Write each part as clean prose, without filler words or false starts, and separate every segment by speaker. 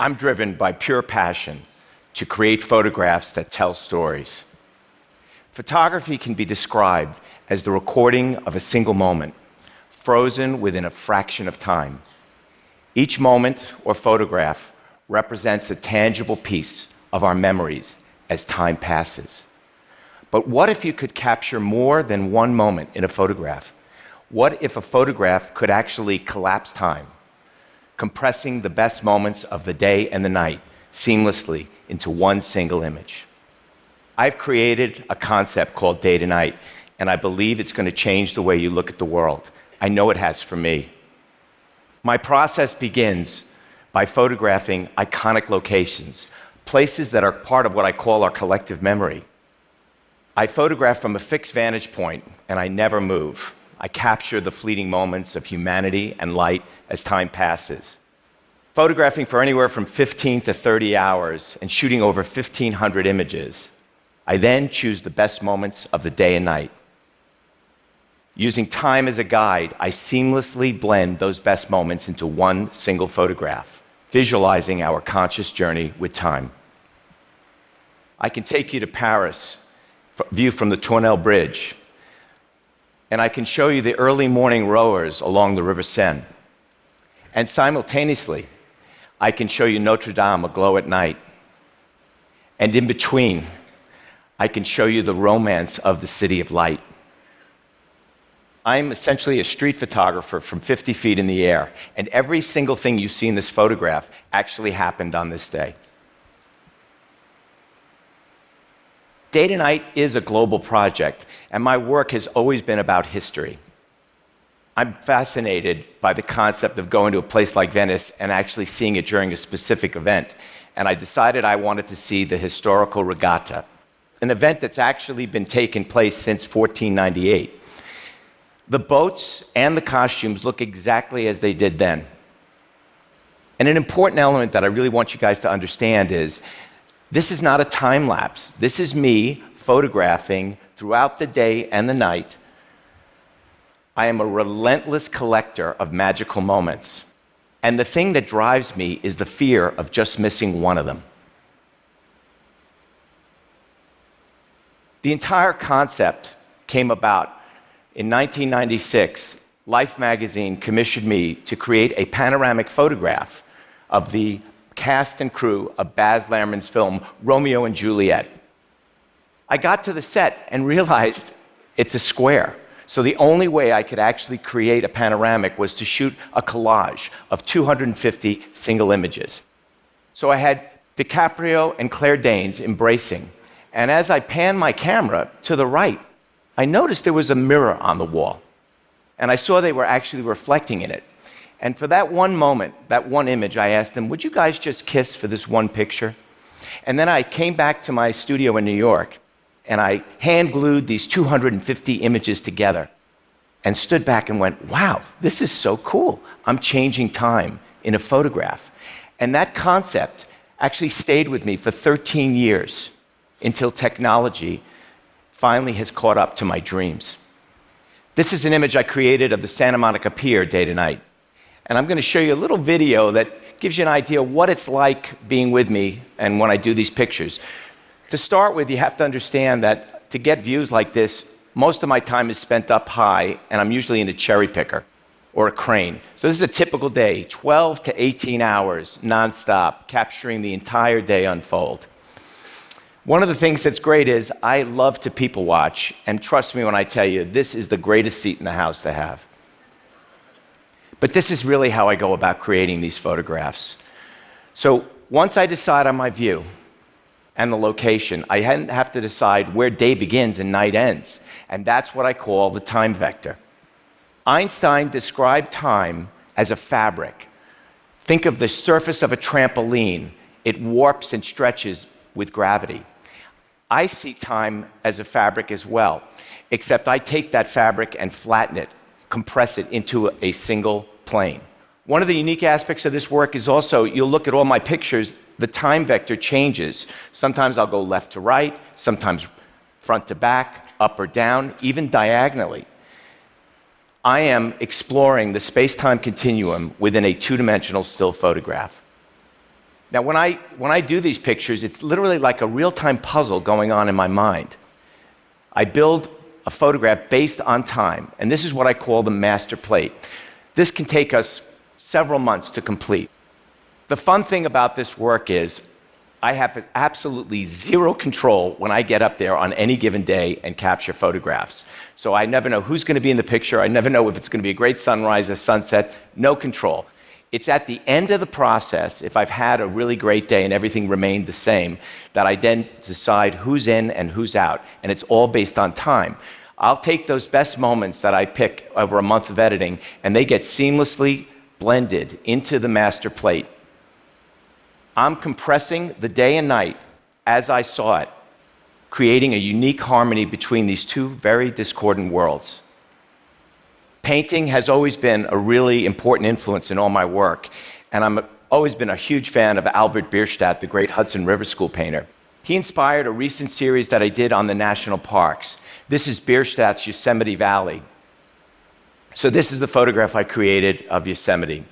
Speaker 1: I'm driven by pure passion to create photographs that tell stories. Photography can be described as the recording of a single moment, frozen within a fraction of time. Each moment or photograph represents a tangible piece of our memories as time passes. But what if you could capture more than one moment in a photograph? What if a photograph could actually collapse time, compressing the best moments of the day and the night seamlessly into one single image? I've created a concept called day to night, and I believe it's going to change the way you look at the world. I know it has for me. My process begins by photographing iconic locations, places that are part of what I call our collective memory. I photograph from a fixed vantage point, and I never move. I capture the fleeting moments of humanity and light as time passes. Photographing for anywhere from 15 to 30 hours and shooting over 1,500 images, I then choose the best moments of the day and night. Using time as a guide, I seamlessly blend those best moments into one single photograph, visualizing our conscious journey with time. I can take you to Paris, view from the Tournelle Bridge, and I can show you the early morning rowers along the River Seine. And simultaneously, I can show you Notre Dame aglow at night. And in between, I can show you the romance of the City of Light. I'm essentially a street photographer from 50 feet in the air, and every single thing you see in this photograph actually happened on this day. Day to Night is a global project, and my work has always been about history. I'm fascinated by the concept of going to a place like Venice and actually seeing it during a specific event, and I decided I wanted to see the historical regatta, an event that's actually been taking place since 1498. The boats and the costumes look exactly as they did then. And an important element that I really want you guys to understand is this is not a time lapse. This is me photographing throughout the day and the night. I am a relentless collector of magical moments. And the thing that drives me is the fear of just missing one of them. The entire concept came about in 1996. Life magazine commissioned me to create a panoramic photograph of the cast and crew of Baz Luhrmann's film Romeo and Juliet. I got to the set and realized it's a square. So the only way I could actually create a panoramic was to shoot a collage of 250 single images. So I had DiCaprio and Claire Danes embracing. And as I panned my camera to the right, I noticed there was a mirror on the wall. And I saw they were actually reflecting in it. And for that one moment, that one image, I asked them, would you guys just kiss for this one picture? And then I came back to my studio in New York, and I hand glued these 250 images together and stood back and went, wow, this is so cool. I'm changing time in a photograph. And that concept actually stayed with me for 13 years until technology finally has caught up to my dreams. This is an image I created of the Santa Monica Pier day to night. And I'm going to show you a little video that gives you an idea of what it's like being with me and when I do these pictures. To start with, you have to understand that to get views like this, most of my time is spent up high, and I'm usually in a cherry picker or a crane. So this is a typical day, 12 to 18 hours nonstop, capturing the entire day unfold. One of the things that's great is I love to people watch, and trust me when I tell you, this is the greatest seat in the house to have. But this is really how I go about creating these photographs. So once I decide on my view and the location, I have to decide where day begins and night ends. And that's what I call the time vector. Einstein described time as a fabric. Think of the surface of a trampoline. It warps and stretches with gravity. I see time as a fabric as well, except I take that fabric and flatten it, compress it into a single plane. One of the unique aspects of this work is also, you'll look at all my pictures, the time vector changes. Sometimes I'll go left to right, sometimes front to back, up or down, even diagonally. I am exploring the space-time continuum within a two-dimensional still photograph. Now, when I do these pictures, it's literally like a real-time puzzle going on in my mind. I build a photograph based on time, and this is what I call the master plate. This can take us several months to complete. The fun thing about this work is I have absolutely zero control when I get up there on any given day and capture photographs. So I never know who's going to be in the picture. I never know if it's going to be a great sunrise or sunset. No control. It's at the end of the process, if I've had a really great day and everything remained the same, that I then decide who's in and who's out. And it's all based on time. I'll take those best moments that I pick over a month of editing, and they get seamlessly blended into the master plate. I'm compressing the day and night as I saw it, creating a unique harmony between these two very discordant worlds. Painting has always been a really important influence in all my work, and I've always been a huge fan of Albert Bierstadt, the great Hudson River School painter. He inspired a recent series that I did on the national parks. This is Bierstadt's Yosemite Valley. So this is the photograph I created of Yosemite.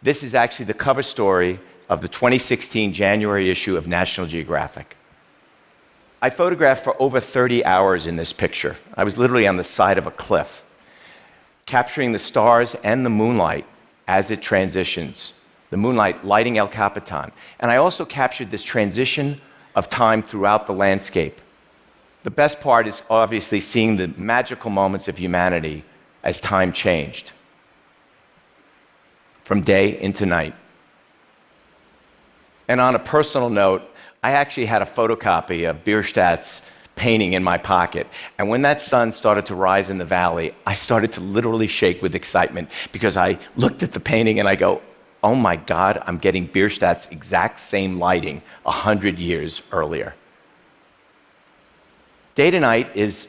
Speaker 1: This is actually the cover story of the 2016 January issue of National Geographic. I photographed for over 30 hours in this picture. I was literally on the side of a cliff, capturing the stars and the moonlight as it transitions, the moonlight lighting El Capitan. And I also captured this transition of time throughout the landscape. The best part is obviously seeing the magical moments of humanity as time changed, from day into night. And on a personal note, I actually had a photocopy of Bierstadt's painting in my pocket. And when that sun started to rise in the valley, I started to literally shake with excitement because I looked at the painting and I go, oh my God, I'm getting Bierstadt's exact same lighting 100 years earlier. Day to Night is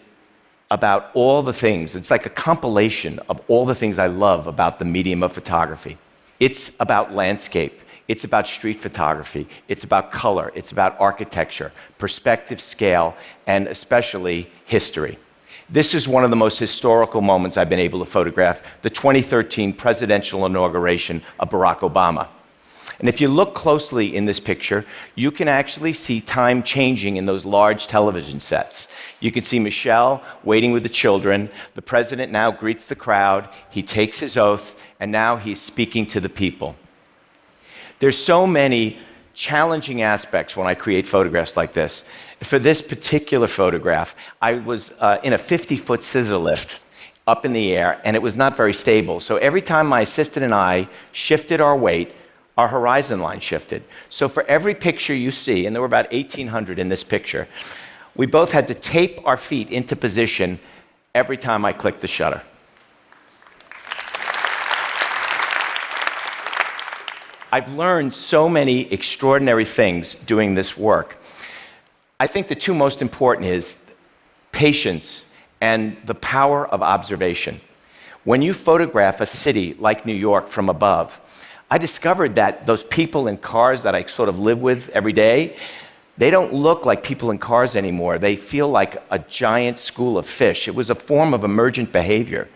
Speaker 1: about all the things. It's like a compilation of all the things I love about the medium of photography. It's about landscape. It's about street photography. It's about color. It's about architecture, perspective, scale, and especially history. This is one of the most historical moments I've been able to photograph, the 2013 presidential inauguration of Barack Obama. And if you look closely in this picture, you can actually see time changing in those large television sets. You can see Michelle waiting with the children. The president now greets the crowd. He takes his oath, and now he's speaking to the people. There's so many challenging aspects when I create photographs like this. For this particular photograph, I was in a 50-foot scissor lift up in the air, and it was not very stable. So every time my assistant and I shifted our weight, our horizon line shifted. So for every picture you see, and there were about 1,800 in this picture, we both had to tape our feet into position every time I clicked the shutter. I've learned so many extraordinary things doing this work. I think the two most important is patience and the power of observation. When you photograph a city like New York from above, I discovered that those people in cars that I sort of live with every day, they don't look like people in cars anymore. They feel like a giant school of fish. It was a form of emergent behavior.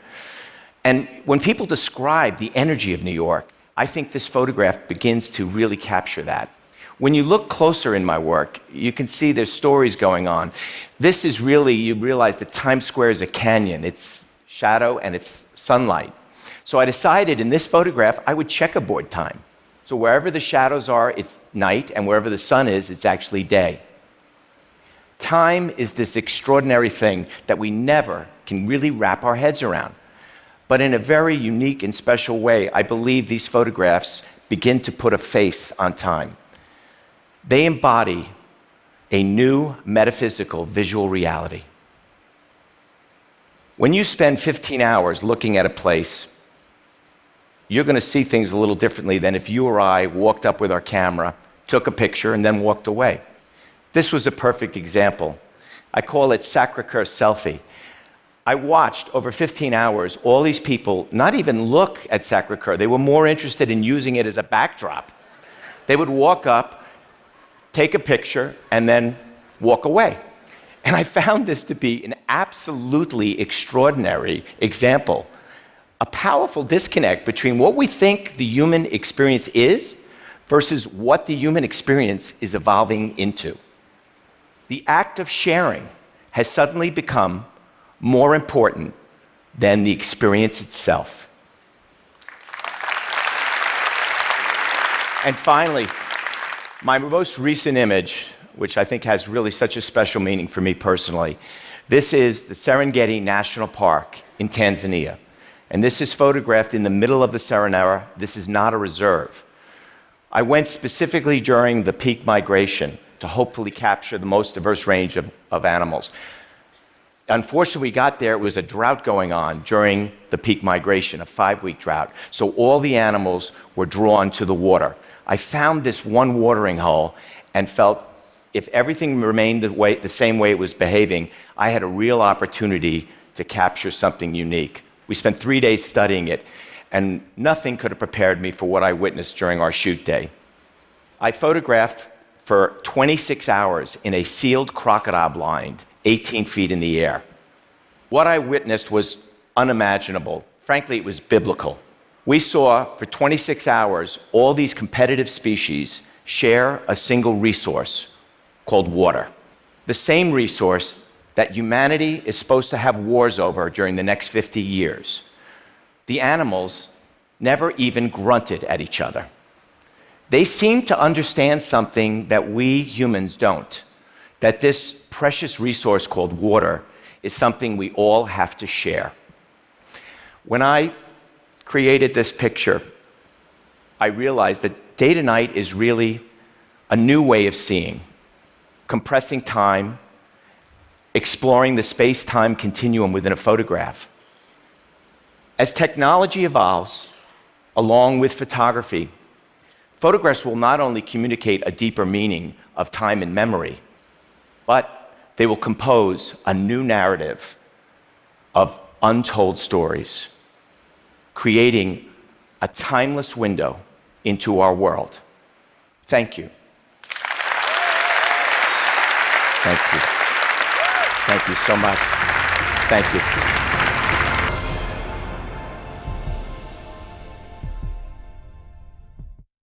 Speaker 1: And when people describe the energy of New York, I think this photograph begins to really capture that. When you look closer in my work, you can see there's stories going on. This is really, you realize that Times Square is a canyon. It's shadow and it's sunlight. So I decided in this photograph, I would checkerboard time. So wherever the shadows are, it's night, and wherever the sun is, it's actually day. Time is this extraordinary thing that we never can really wrap our heads around. But in a very unique and special way, I believe these photographs begin to put a face on time. They embody a new metaphysical visual reality. When you spend 15 hours looking at a place, you're going to see things a little differently than if you or I walked up with our camera, took a picture, and then walked away. This was a perfect example. I call it Sacré-Cœur selfie. I watched over 15 hours all these people not even look at Sacré-Cœur. They were more interested in using it as a backdrop. They would walk up, take a picture, and then walk away. And I found this to be an absolutely extraordinary example, a powerful disconnect between what we think the human experience is versus what the human experience is evolving into. The act of sharing has suddenly become more important than the experience itself. And finally, my most recent image, which I think has really such a special meaning for me personally, this is the Serengeti National Park in Tanzania. And this is photographed in the middle of the Serengeti. This is not a reserve. I went specifically during the peak migration to hopefully capture the most diverse range of animals. Unfortunately, we got there, it was a drought going on during the peak migration, a 5-week drought. So all the animals were drawn to the water. I found this one watering hole and felt if everything remained the same way it was behaving, I had a real opportunity to capture something unique. We spent 3 days studying it, and nothing could have prepared me for what I witnessed during our shoot day. I photographed for 26 hours in a sealed crocodile blind, 18 feet in the air. What I witnessed was unimaginable. Frankly, it was biblical. We saw for 26 hours all these competitive species share a single resource called water. The same resource that humanity is supposed to have wars over during the next 50 years. The animals never even grunted at each other. They seem to understand something that we humans don't, that this precious resource called water is something we all have to share. When I created this picture, I realized that day to night is really a new way of seeing, compressing time, exploring the space-time continuum within a photograph. As technology evolves, along with photography, photographs will not only communicate a deeper meaning of time and memory, but they will compose a new narrative of untold stories, creating a timeless window into our world. Thank you. Thank you. Thank you so much. Thank you.